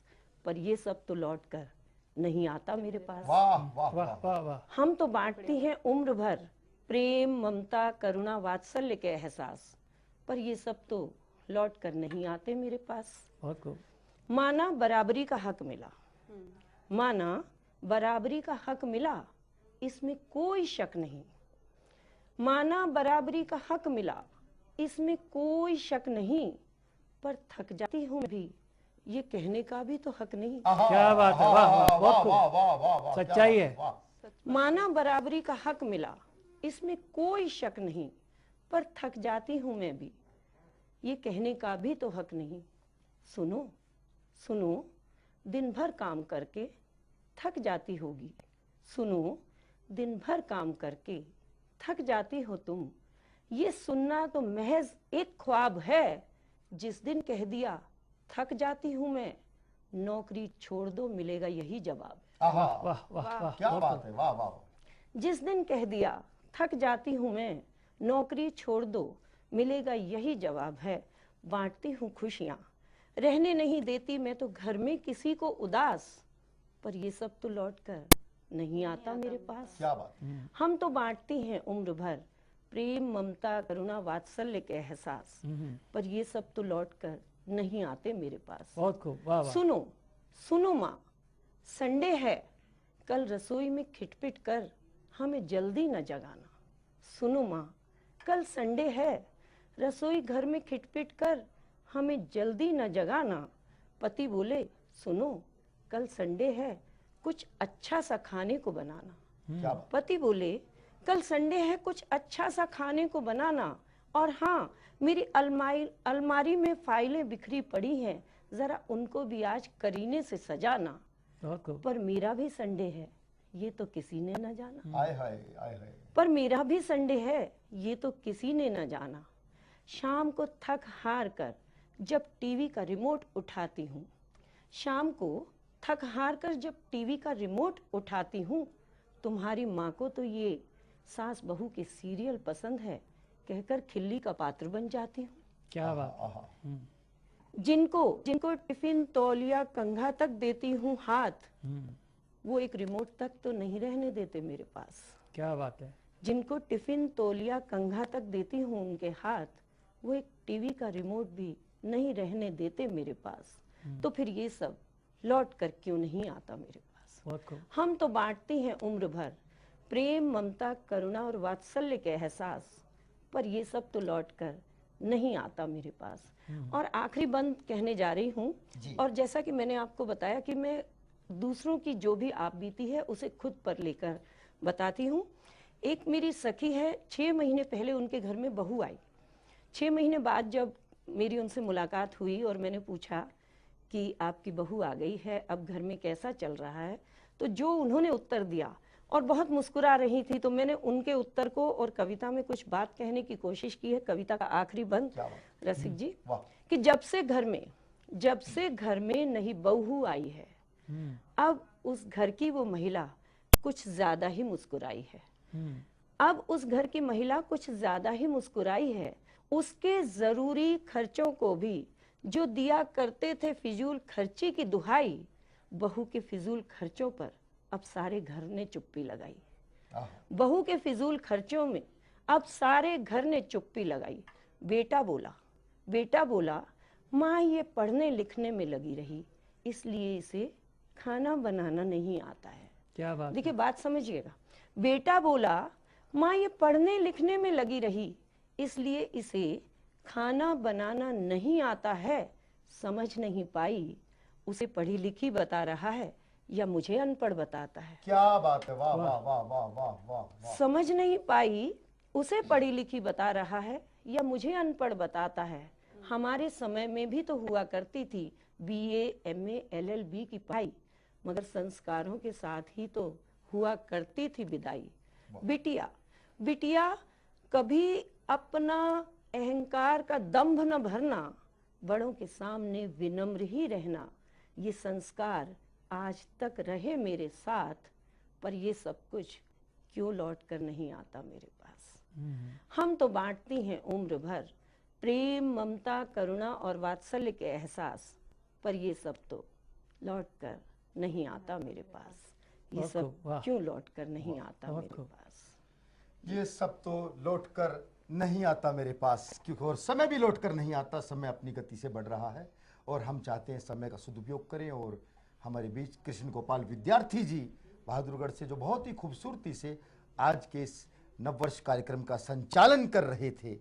पर ये सब तो लौट कर नहीं आता मेरे पास। वाह वाह वाह वाह। वाह वाह। हम तो बांटती हैं उम्र भर प्रेम, ममता, करुणा, वात्सल्य के एहसास, पर ये सब तो लौट कर नहीं आते मेरे पास। बहुत खूब। माना बराबरी का हक मिला, माना बराबरी का हक मिला, इसमें कोई शक नहीं। माना बराबरी का हक मिला, इसमें कोई शक नहीं, पर थक जाती हूँ भी, ये कहने का भी तो हक नहीं। आहा, क्या बात है, वाह वाह, बहुत खूब। वाह वाह वाह वाह। क्या सच्चाई बात है। वाह। माना बराबरी का हक मिला, इसमें कोई शक नहीं, पर थक जाती हूँ मैं भी, ये कहने का भी तो हक नहीं। सुनो सुनो, दिन भर काम करके थक जाती होगी। सुनो, दिन भर काम करके थक जाती हो तुम, ये सुनना तो महज एक ख्वाब है। जिस दिन कह दिया थक जाती हूँ मैं, नौकरी छोड़ दो, मिलेगा यही जवाब। आहा, वाह वाह वाह। क्या बहुत बात है, वाह वाह। जिस दिन कह दिया थक जाती हूँ मैं, नौकरी छोड़ दो, मिलेगा यही जवाब है। बांटती हूँ खुशियाँ, रहने नहीं देती मैं तो घर में किसी को उदास, पर ये सब तो लौट कर नहीं आता मेरे पास। क्या बात। हम तो बांटती हैं उम्र भर प्रेम, ममता, करुणा, वात्सल्य के एहसास, पर ये सब तो लौट कर नहीं आते मेरे पास। बहुत खूब, वाह वाह। सुनो सुनो माँ, संडे है, कल रसोई में खिटपिट कर हमें जल्दी न जगाना। सुनो माँ, कल संडे है, रसोई घर में खिटपिट कर हमें जल्दी न जगाना। पति बोले, सुनो कल संडे है, कुछ अच्छा सा खाने को बनाना। क्या बात। पति बोले, कल संडे है, कुछ अच्छा सा खाने को बनाना। और हाँ, मेरी अलमारी में फाइलें बिखरी पड़ी हैं, जरा उनको भी आज करीने से सजाना। बहुत खूब। पर मेरा भी संडे है, ये तो किसी ने न जाना। आय हाय आय हाय। पर मेरा भी संडे है, ये तो किसी ने न जाना। शाम को थक हार कर जब टीवी का रिमोट उठाती हूँ, शाम को थक हार कर जब टीवी का रिमोट उठाती हूँ, तुम्हारी माँ को तो ये सास बहू के सीरियल पसंद है कहकर खिल्ली का पात्र बन जाती हूँ। क्या बात। आहा। जिनको टिफिन तौलिया कंघा तक देती हूँ हाथ, हम्म, वो एक रिमोट तक तो नहीं रहने देते मेरे पास। क्या बात है। जिनको टिफिन तौलिया कंघा तक देती हूँ उनके हाथ, वो एक टीवी का रिमोट भी नहीं रहने देते मेरे पास। तो फिर ये सब लौट कर क्यों नहीं आता मेरे पास। बहुत खूब। हम तो बांटते हैं उम्र भर प्रेम, ममता, करुणा और वात्सल्य के एहसास, पर ये सब तो लौट कर नहीं आता मेरे पास। और आखिरी बंद कहने जा रही हूँ। और जैसा कि मैंने आपको बताया कि मैं दूसरों की जो भी आप बीती है उसे खुद पर लेकर बताती हूँ। एक मेरी सखी है, 6 महीने पहले उनके घर में बहू आई। 6 महीने बाद जब मेरी उनसे मुलाकात हुई और मैंने पूछा कि आपकी बहू आ गई है, अब घर में कैसा चल रहा है, तो जो उन्होंने उत्तर दिया, और बहुत मुस्कुरा रही थी, तो मैंने उनके उत्तर को और कविता में कुछ बात कहने की कोशिश की है। कविता का आखिरी बंद, क्या बात। रसिक जी, वाह। कि जब से घर में नई बहू आई है, अब उस घर की वो महिला कुछ ज्यादा ही मुस्कुराई है। अब उस घर की महिला कुछ ज्यादा ही मुस्कुराई है। उसके जरूरी खर्चों को भी जो दिया करते थे फिजूल खर्ची की दुहाई, बहू के फिजूल खर्चों पर अब सारे घर ने चुप्पी लगाई। आहा। बहू के फिजूल खर्चों में अब सारे घर ने चुप्पी लगाई। बेटा बोला, माँ ये पढ़ने लिखने में लगी रही, इसलिए इसे खाना बनाना नहीं आता है। क्या बात। देखिए बात समझिएगा। बेटा बोला, माँ ये पढ़ने लिखने में लगी रही, इसलिए इसे खाना बनाना नहीं आता है। समझ नहीं पाई उसे पढ़ी लिखी बता रहा है या मुझे अनपढ़ बताता है। क्या बात है। वाह वाह वाह वाह वाह वाह वाह। समझ नहीं पाई उसे पढ़ी लिखी बता रहा है या मुझे अनपढ़ बताता है। हमारे समय में भी तो हुआ करती थी BA, MA, LLB की पढ़ाई, मगर संस्कारों के साथ ही तो हुआ करती थी विदाई। बिटिया कभी अपना अहंकार का दंभ न भरना, बड़ों के सामने विनम्र ही रहना। ये संस्कार आज तक रहे मेरे साथ, पर ये सब कुछ क्यों लौट कर नहीं आता मेरे पास। हम तो बांटती हैं उम्र भर प्रेम, ममता, करुणा और वात्सल्य के एहसास, पर ये सब तो लौट कर नहीं आता मेरे पास। ये बहुत सब खूब, वाह। क्यों लौट कर नहीं आता बहुत मेरे खूब। पास। ये सब तो लौट कर नहीं आता मेरे पास, क्योंकि और समय भी लौट कर नहीं आता। समय अपनी गति से बढ़ रहा है और हम चाहते हैं समय का सदुपयोग करें। और हमारे बीच कृष्ण गोपाल विद्यार्थी जी बहादुरगढ़ से, जो बहुत ही खूबसूरती से आज के इस नववर्ष कार्यक्रम का संचालन कर रहे थे,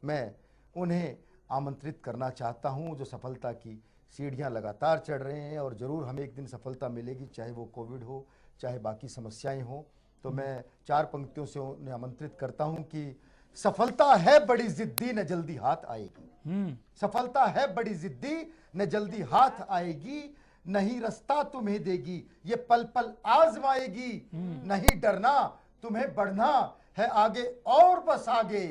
मैं उन्हें आमंत्रित करना चाहता हूं, जो सफलता की सीढ़ियां लगातार चढ़ रहे हैं। और ज़रूर हमें एक दिन सफलता मिलेगी, चाहे वो कोविड हो, चाहे बाकी समस्याएं हो। तो मैं 4 पंक्तियों से उन्हें आमंत्रित करता हूं कि सफलता है बड़ी जिद्दी, न जल्दी हाथ आएगी। सफलता है बड़ी जिद्दी, न जल्दी हाथ आएगी, नहीं रास्ता तुम्हें देगी, ये पल पल आजमाएगी। नहीं डरना, तुम्हें बढ़ना है आगे और बस आगे।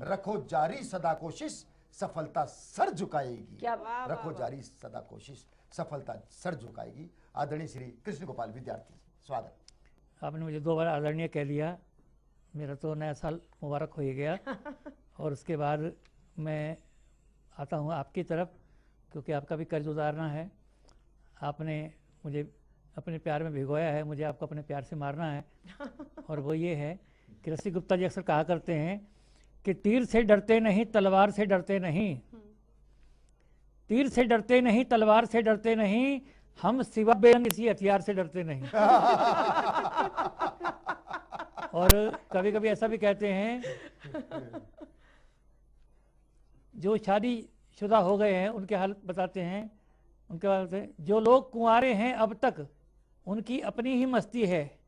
रखो जारी सदा कोशिश, सफलता सर झुकाएगी। क्या बात। रखो जारी सदा कोशिश, सफलता सर झुकाएगी। आदरणीय श्री कृष्ण गोपाल विद्यार्थी, स्वागत। आपने मुझे 2 बार आदरणीय कह दिया, मेरा तो नया साल मुबारक हो ही गया। और उसके बाद मैं आता हूँ आपकी तरफ, क्योंकि आपका भी कर्ज उतारना है। आपने मुझे अपने प्यार में भिगोया है, मुझे आपको अपने प्यार से मारना है। और वो ये है कि रसिक गुप्ता जी अक्सर कहा करते हैं कि तीर से डरते नहीं, तलवार से डरते नहीं। तीर से डरते नहीं, तलवार से डरते नहीं, हम सिवा बेरंग किसी हथियार से डरते नहीं। और कभी कभी ऐसा भी कहते हैं, जो शादीशुदा हो गए हैं उनके हाल बताते हैं, उनके बारे में, जो लोग कुंवारे हैं अब तक उनकी अपनी ही मस्ती है,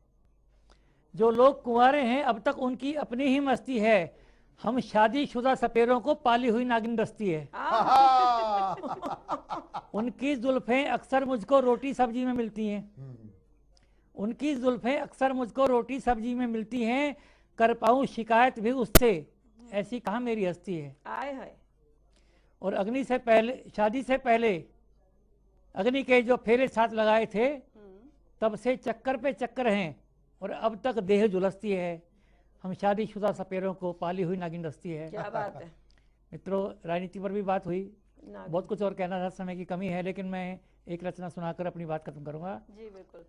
जो लोग कुंवारे हैं अब तक उनकी अपनी ही मस्ती है, हम शादीशुदा सपेरों को पाली हुई नागिन रस्ती है। उनकी जुल्फें अक्सर मुझको रोटी सब्जी में मिलती हैं, उनकी जुल्फें अक्सर मुझको रोटी सब्जी में मिलती हैं, कर पाऊं शिकायत भी उससे, ऐसी कहाँ मेरी हस्ती है। आए हाय। और अग्नि से पहले, शादी से पहले अग्नि के जो फेरे साथ लगाए थे, तब से चक्कर पे चक्कर हैं और अब तक देह झुलसती है, हम शादीशुदा सपेरों को पाली हुई नागिन रस्ती है। क्या बात है। मित्रों, राजनीति पर भी बात हुई, नागिन। बहुत कुछ और कहना था, समय की कमी है, लेकिन मैं एक रचना सुनाकर अपनी बात खत्म करूंगा जी बिल्कुल।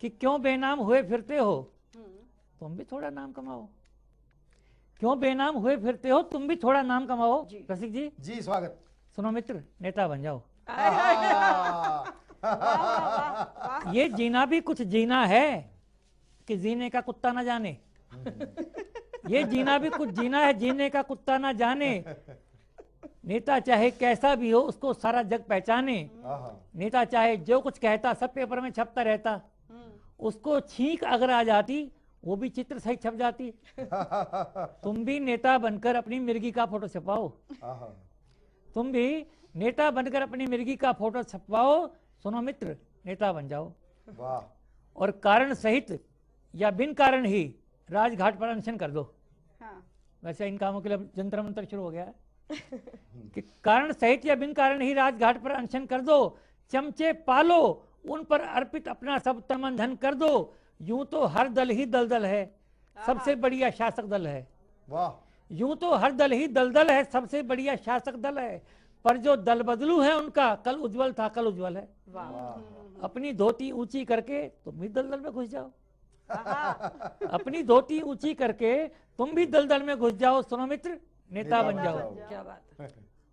कि क्यों बेनाम हुए फिरते हो, तुम भी थोड़ा नाम कमाओ, क्यों बेनाम हुए फिरते हो, तुम भी थोड़ा नाम कमाओ। जी। रसिक जी, जी स्वागत। सुनो मित्र, नेता बन जाओ। आए हाय। वाह, वाह वाह वाह। ये जीना भी कुछ जीना है कि जीने का कुत्ता ना जाने, ये जीना भी कुछ जीना है, जीने का कुत्ता ना जाने। नेता चाहे कैसा भी हो उसको सारा जग पहचाने, नेता चाहे जो कुछ कहता सब पेपर में छपता रहता, उसको छींक अगर आ जाती वो भी चित्र सहित छप जाती। तुम भी नेता बनकर अपनी मिर्गी का फोटो छपाओ, तुम भी नेता बनकर अपनी मिर्गी का फोटो छपवाओ। सुनो मित्र, नेता बन जाओ। वाह। और कारण सहित या बिन कारण ही राजघाट पर अनशन कर दो। हाँ। वैसे इन कामों के लिए जंतर मंतर शुरू हो गया है कि कारण सहित या बिन कारण ही राजघाट पर अनशन कर दो, चमचे पालो उन पर अर्पित अपना सब तन मन धन कर दो। यूं तो हर दल ही दलदल है, सबसे बढ़िया शासक दल है। वाह। यूं तो हर दल ही दलदल है, सबसे बढ़िया शासक दल है, पर जो दल बदलू है उनका कल उज्जवल था कल उज्जवल है। वाह। अपनी धोती ऊंची करके तुम भी दलदल में घुस जाओ, अपनी धोती ऊंची करके तुम भी दलदल में घुस जाओ। सुनो मित्र, नेता बन जाओ। क्या बात है।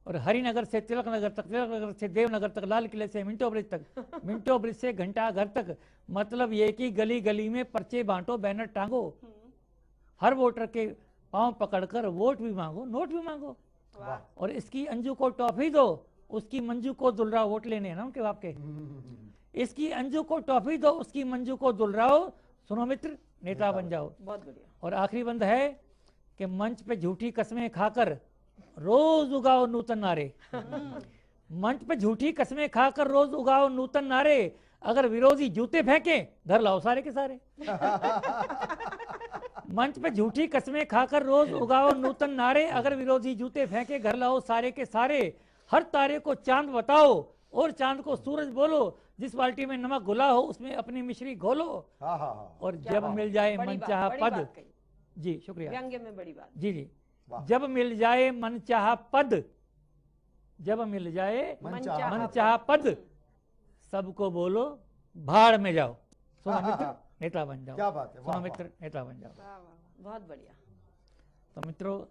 और हरिनगर से तिलक नगर तक, तिलक नगर से देवनगर तक, लाल किले से मिंटो ब्रिज तक, मिंटो ब्रिज से घंटा घर तक, मतलब ये कि गली गली में पर्चे बांटो, बैनर टांगो, हर वोटर के पांव पकड़कर वोट भी मांगो, नोट भी मांगो, और इसकी अंजू को टॉफी दो, उसकी मंजू को दुलराओ। वोट लेने हैं ना उनके बाप के। इसकी अंजू को टॉफी दो, उसकी मंजू को दुलराओ। सुनो मित्र, नेता बन जाओ। बहुत बढ़िया। और आखिरी बंद है कि मंच पे झूठी कस्में खाकर रोज उगाओ नूतन नारे, मंच पे झूठी कस्में खाकर रोज उगाओ नूतन नारे, अगर विरोधी जूते फेंके घर लाओ सारे के सारे। मंच पे झूठी कस्में खाकर रोज उगाओ नूतन नारे, अगर विरोधी जूते फेंके घर लाओ सारे के सारे। हर तारे को चांद बताओ और चांद को सूरज बोलो, जिस बाल्टी में नमक घुला हो उसमें अपनी मिश्री घोलो। और जब मिल जाए मनचाहा पद, जी शुक्रिया, व्यंग्य में बड़ी बात। जी जी, जब मिल जाए मनचाहा पद, जब मिल जाए मनचाहा पद, सबको बोलो भाड़ में जाओ। सुनो मित्र, नेता बन जाओ। क्या बात है। सुनो मित्र, नेता बन जाओ। बहुत बढ़िया। तो मित्रों,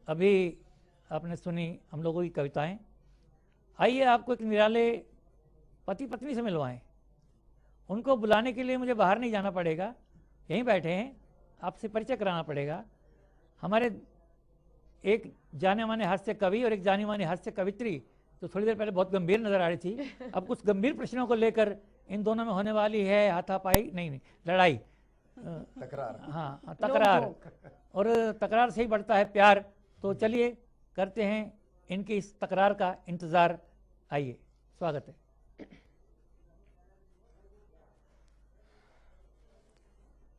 अभी आपने सुनी हम लोगों की कविताएं। आइए आपको एक निराले पति पत्नी से मिलवाएं। उनको बुलाने के लिए मुझे बाहर नहीं जाना पड़ेगा, यहीं बैठे हैं, आपसे परिचय कराना पड़ेगा। हमारे एक जाने माने हास्य कवि और एक जानी मानी हास्य कवित्री तो थोड़ी देर पहले बहुत गंभीर नजर आ रही थी, अब कुछ गंभीर प्रश्नों को लेकर इन दोनों में होने वाली है हाथापाई, नहीं लड़ाई, तकरार। हाँ तकरार, और तकरार से ही बढ़ता है प्यार। तो चलिए करते हैं इनकी इस तकरार का इंतजार। आइए, स्वागत है।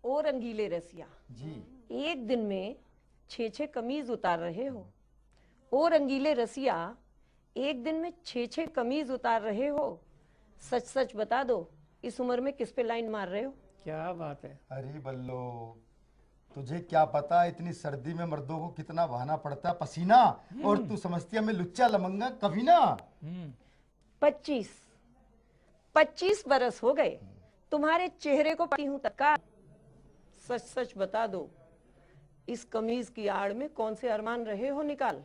ओ रंगीले रसिया, जी। एक दिन में 6 कमीज उतार रहे हो। ओ रंगीले रसिया, एक दिन में 6 कमीज उतार रहे हो। सच सच बता दो, इस उम्र में किस पे लाइन मार रहे हो? क्या बात है। अरे बल्लो, तुझे क्या पता इतनी सर्दी में मर्दों को कितना बहाना पड़ता है पसीना, और तू समझती है मैं लुच्चा लमंगा कभी ना। 25 बरस हो गए तुम्हारे चेहरे को पाती हूं तक। सच सच बता दो, इस कमीज की आड़ में कौन से अरमान रहे हो निकाल।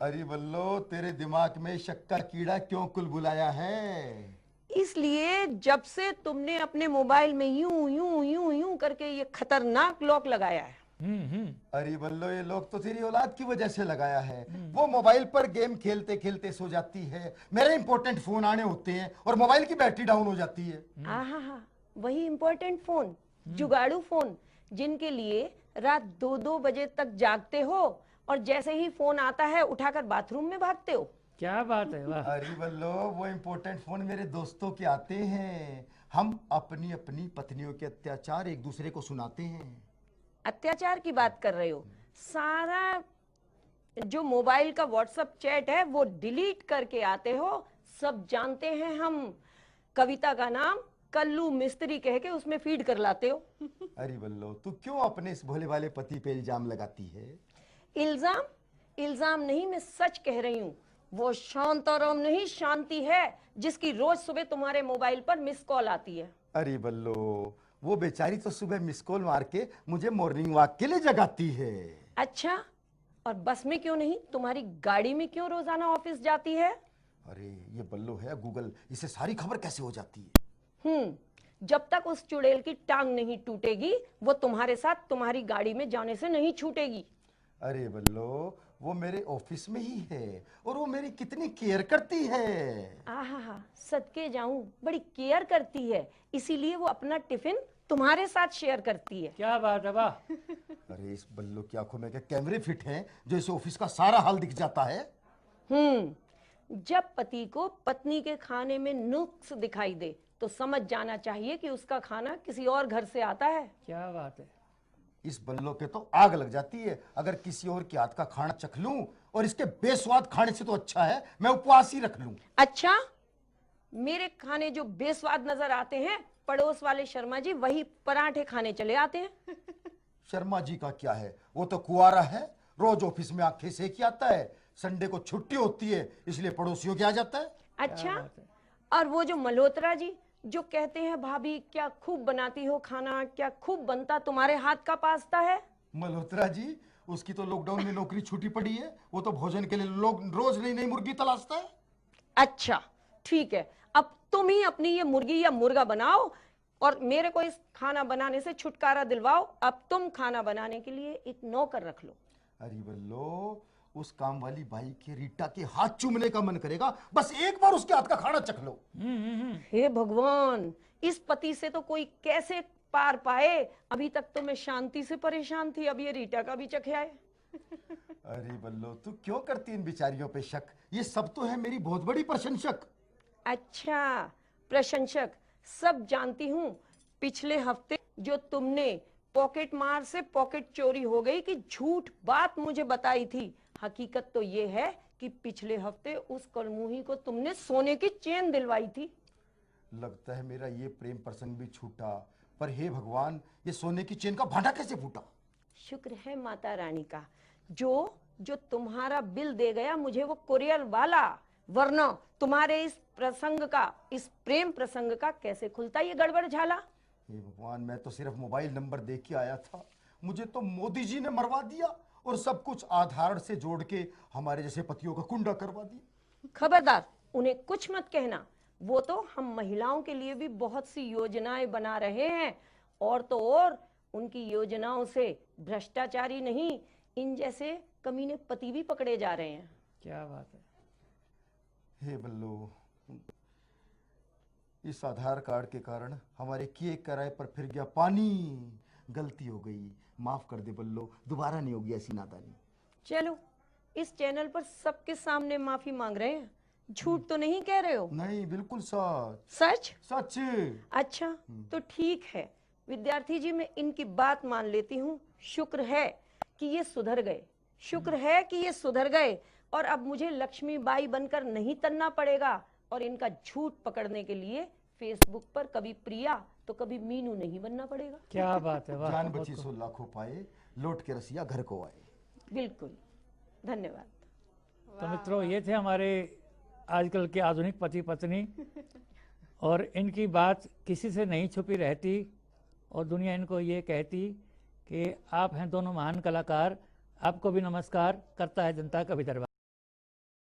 अरे बल्लो, तेरे दिमाग में शक्कर कीड़ा क्यों कुल बुलाया है? इसलिए जब से तुमने अपने मोबाइल में यूं यूं यूं यूं करके ये खतरनाक लॉक लगाया है। अरे बल्लो, ये लोग तो तेरी औलाद की वजह से लगाया है। वो मोबाइल पर गेम खेलते खेलते सो जाती है, मेरे इंपॉर्टेंट फोन आने होते हैं और मोबाइल की बैटरी डाउन हो जाती है। आहा, वही इंपॉर्टेंट फोन, जुगाड़ू फोन, जिनके लिए रात 2-2 बजे तक जागते हो और जैसे ही फोन आता है उठाकर बाथरूम में भागते हो। क्या बात है, वाह। अरे बल्लो, वो इंपॉर्टेंट फोन मेरे दोस्तों के आते हैं। हम अपनी अपनी पत्नियों के अत्याचार एक दूसरे को सुनाते हैं। अत्याचार की बात कर रहे हो? सारा जो मोबाइल का व्हाट्सएप चैट है वो डिलीट करके आते हो, सब जानते हैं हम। कविता का नाम कल्लू मिस्त्री कह के उसमें फीड कर लाते हो। अरे बल्लो, तू क्यों अपने इस भोले वाले पति पे इल्जाम लगाती है? इल्जाम? इल्जाम नहीं, मैं सच कह रही हूँ। वो शांताराम नहीं, शांति है, जिसकी रोज सुबह तुम्हारे मोबाइल पर मिस कॉल आती है। अरे बल्लो, वो बेचारी तो सुबह मिस कॉल मार के मुझे मॉर्निंग वॉक के लिए जगाती है। अच्छा, और बस में क्यों नहीं, तुम्हारी गाड़ी में क्यों रोजाना ऑफिस जाती है? अरे ये बल्लो है गूगल, इसे सारी खबर कैसे हो जाती है? जब तक उस चुड़ैल की टांग नहीं टूटेगी वो तुम्हारे साथ तुम्हारी गाड़ी में जाने से नहीं छूटेगी। अरे बल्लो, वो मेरे ऑफिस में ही है और वो मेरी कितनी केयर करती है। आहा, सदके जाऊं, बड़ी केयर करती है, इसीलिए वो अपना टिफिन तुम्हारे साथ शेयर करती है। क्या बात है, वाह। अरे इस बल्लो की आंखों में क्या कैमरे फिट हैं जो इसे ऑफिस का सारा हाल दिख जाता है? जब पति को पत्नी के खाने में नुक्स दिखाई दे तो समझ जाना चाहिए कि उसका खाना किसी और घर से आता है। क्या बात है। इस बल्लो पे तो आग लग जाती है अगर किसी और के हाथ का खाना चख लूं, और इसके बेस्वाद खाने से तो अच्छा है मैं उपवास ही रख लूं। अच्छा, मेरे खाने जो बेस्वाद नजर आते हैं, पड़ोस वाले शर्मा जी वही पराठे खाने चले आते हैं। शर्मा जी का क्या है, वो तो कुआरा है, रोज ऑफिस में आंखें सेक आता है, संडे को छुट्टी होती है इसलिए पड़ोसियों के आ जाता है। अच्छा, और वो जो मल्होत्रा जी जो कहते हैं भाभी क्या खूब बनाती हो खाना, क्या खूब बनता तुम्हारे हाथ का पास्ता है। मल्होत्रा जी, उसकी तो लॉकडाउन में नौकरी छूटी पड़ी है, वो तो भोजन के लिए लोग रोज नई नई मुर्गी तलाशता है। अच्छा ठीक है, अब तुम ही अपनी ये मुर्गी या मुर्गा बनाओ और मेरे को इस खाना बनाने से छुटकारा दिलवाओ। अब तुम खाना बनाने के लिए एक नौकर रख लो। अरे बल्लो, उस काम वाली बाई के रीटा के हाथ चूमने का मन करेगा, बस एक बार उसके हाथ का खाना चख लो। हे भगवान, इस पति से तो कोई कैसे पार पाए। अभी तक तो मैं शांति से परेशान थी, अब ये रीटा का भी चखे आए। अरे बल्लो, तू क्यों करती इन बिचारियों पे शक? ये सब तो है मेरी बहुत बड़ी प्रशंसक। अच्छा, प्रशंसक, सब जानती हूँ। पिछले हफ्ते जो तुमने पॉकेट मार से पॉकेट चोरी हो गई कि झूठ बात मुझे बताई थी, हकीकत तो ये है कि पिछले हफ्ते उस कलमुही को तुमने सोने की चेन दिलवाई थी। लगता है मेरा ये प्रेम प्रसंग भी छूटा, पर हे भगवान, ये सोने की चेन का भांडा कैसे फूटा? शुक्र है माता रानी का, जो तुम्हारा बिल दे गया मुझे वो कुरियर वाला, वरना तुम्हारे इस प्रसंग का, इस प्रेम प्रसंग का कैसे खुलता ये गड़बड़ झाला। हे भगवान, मैं तो सिर्फ मोबाइल नंबर दे के आया था, मुझे तो मोदी जी ने मरवा दिया और सब कुछ आधार से जोड़ के हमारे जैसे पतियों का कुंडा करवा दिया। खबरदार, उन्हें कुछ मत कहना, वो तो हम महिलाओं के लिए भी बहुत सी योजनाएं बना रहे हैं, और तो और उनकी योजनाओं से भ्रष्टाचारी नहीं, इन जैसे कमीने पति भी पकड़े जा रहे हैं। क्या बात है। हे बल्लो, इस आधार कार्ड के कारण हमारे किए किराए पर फिर गया पानी। गलती हो गई, माफ कर दे बल्लो, दोबारा नहीं होगी ऐसी नादानी। चलो, इस चैनल पर सबके सामने माफी मांग रहे हैं, झूठ तो नहीं कह रहे हो? नहीं, बिल्कुल सच सच? सच। अच्छा, तो ठीक है विद्यार्थी जी, मैं इनकी बात मान लेती हूँ। शुक्र है कि ये सुधर गए, शुक्र है कि ये सुधर गए, और अब मुझे लक्ष्मीबाई बनकर नहीं तनना पड़ेगा, और इनका झूठ पकड़ने के लिए फेसबुक पर कभी प्रिया तो कभी मीनू नहीं बनना पड़ेगा। क्या बात है, वाह। जान बची सो लाखों पाए, लौट के रसिया घर को आए। बिल्कुल, धन्यवाद। तो मित्रों, ये थे हमारे आजकल के आधुनिक पति पत्नी, और इनकी बात किसी से नहीं छुपी रहती, और दुनिया इनको ये कहती कि आप हैं दोनों महान कलाकार। आपको भी नमस्कार करता है जनता का भी दरबार।